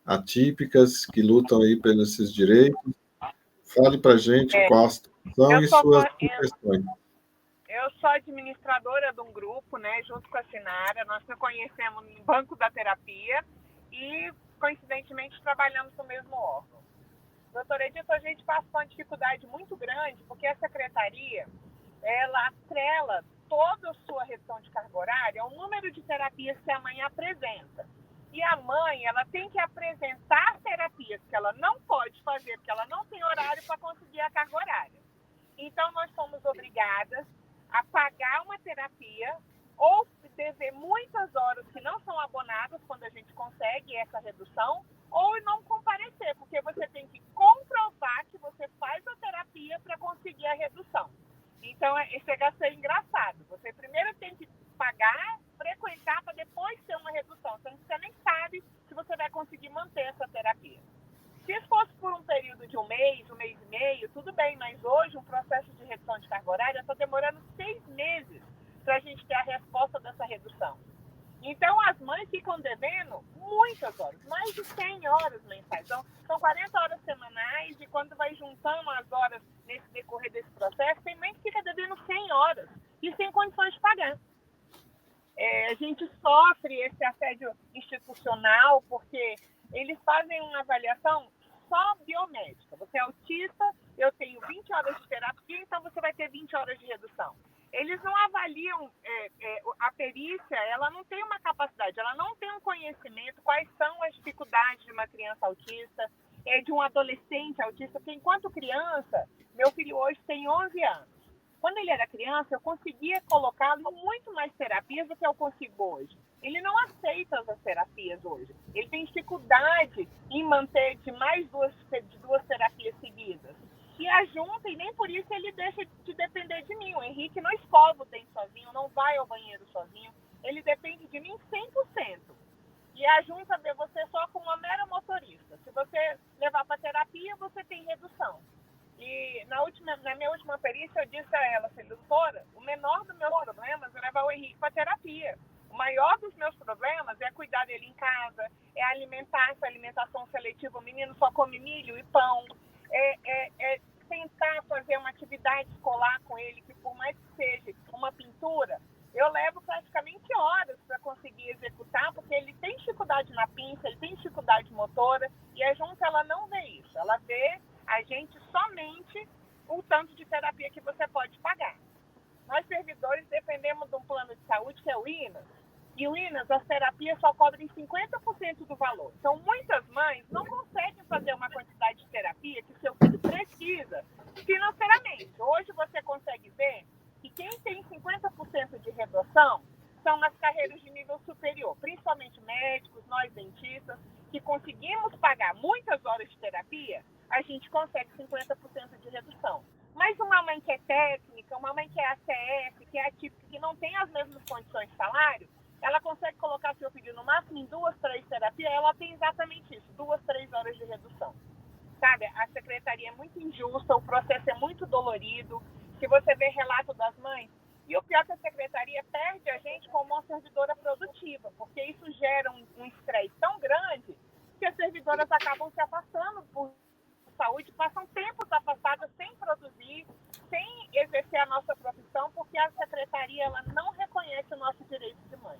atípicas que lutam aí pelos esses direitos. Fale para a gente qual a situação e suas sugestões. Eu sou administradora de um grupo, né, junto com a Sinara. Nós nos conhecemos no Banco da Terapia e, coincidentemente, trabalhamos no mesmo órgão. Doutora Edith, a gente passa uma dificuldade muito grande, porque a secretaria, ela atrela toda a sua redução de carga horária ao número de terapias que a mãe apresenta. E a mãe, ela tem que apresentar terapias que ela não pode fazer, porque ela não tem horário para conseguir a carga horária. Então, nós somos obrigadas a pagar uma terapia ou dever muitas horas que não são abonadas quando a gente consegue essa redução, ou não comparecer, porque você tem que comprovar que você faz a terapia para conseguir a redução. Então, chega a ser engraçado. Você primeiro tem que pagar, frequentar, para depois ter uma redução. Você nem sabe se você vai conseguir manter essa terapia. Se fosse por um período de um mês e meio, tudo bem, mas hoje um processo de redução de carga horária está demorando 6 meses para a gente ter a resposta dessa redução. Então, as mães ficam devendo muitas horas, mais de 100 horas mensais. Então, são 40 horas semanais e quando vai juntando as horas nesse decorrer desse processo, tem mãe que fica devendo 100 horas e sem condições de pagar. A gente sofre esse assédio institucional porque eles fazem uma avaliação só biomédica. Você é autista, eu tenho 20 horas de terapia, então você vai ter 20 horas de redução. Eles não avaliam a perícia, ela não tem uma capacidade, ela não tem um conhecimento quais são as dificuldades de uma criança autista, de um adolescente autista, porque enquanto criança, meu filho hoje tem 11 anos. Quando ele era criança, eu conseguia colocá-lo em muito mais terapias do que eu consigo hoje. Ele não aceita as terapias hoje. Ele tem dificuldade em manter de duas terapias seguidas. E a junta, e nem por isso ele deixa de depender de mim. O Henrique não escova o dente sozinho, não vai ao banheiro sozinho. Ele depende de mim 100%. E a junta vê você só como uma mera motorista. Se você levar para terapia, você tem redução. E na minha última perícia, eu disse a ela, assim, doutora, o menor dos meus problemas é levar o Henrique para terapia. O maior dos meus problemas é cuidar dele em casa, é alimentar essa alimentação seletiva. O menino só come milho e pão. É tentar fazer uma atividade escolar com ele, que por mais que seja uma pintura, eu levo praticamente horas para conseguir executar, porque ele tem dificuldade na pinça, ele tem dificuldade motora, e a junta ela não vê isso. Ela vê a gente somente o tanto de terapia que você pode pagar. Nós, servidores, dependemos de um plano de saúde, que é o INAS. E o INAS, as terapias só cobrem 50% do valor. Então, muitas mães não conseguem fazer uma quantidade de terapia que o seu filho precisa financeiramente. Hoje, você consegue ver que quem tem 50% de redução são as carreiras de nível superior, principalmente médicos, nós dentistas, que conseguimos pagar muitas horas de terapia, a gente consegue 50% de redução. Mas uma mãe que é técnica, uma mãe que é ACF, que é atípica, que não tem as mesmas condições de salário, ela consegue colocar seu filho no máximo em 2, 3 terapias, ela tem exatamente isso, 2, 3 horas de redução. Sabe, a secretaria é muito injusta, o processo é muito dolorido. Se você vê relato das mães, e o pior é que a secretaria perde a gente como uma servidora produtiva, porque isso gera um estresse tão grande que as servidoras acabam se afastando por saúde, passam tempos afastadas sem produzir, sem exercer a nossa profissão, porque a secretaria ela não reconhece o nosso direito de mãe.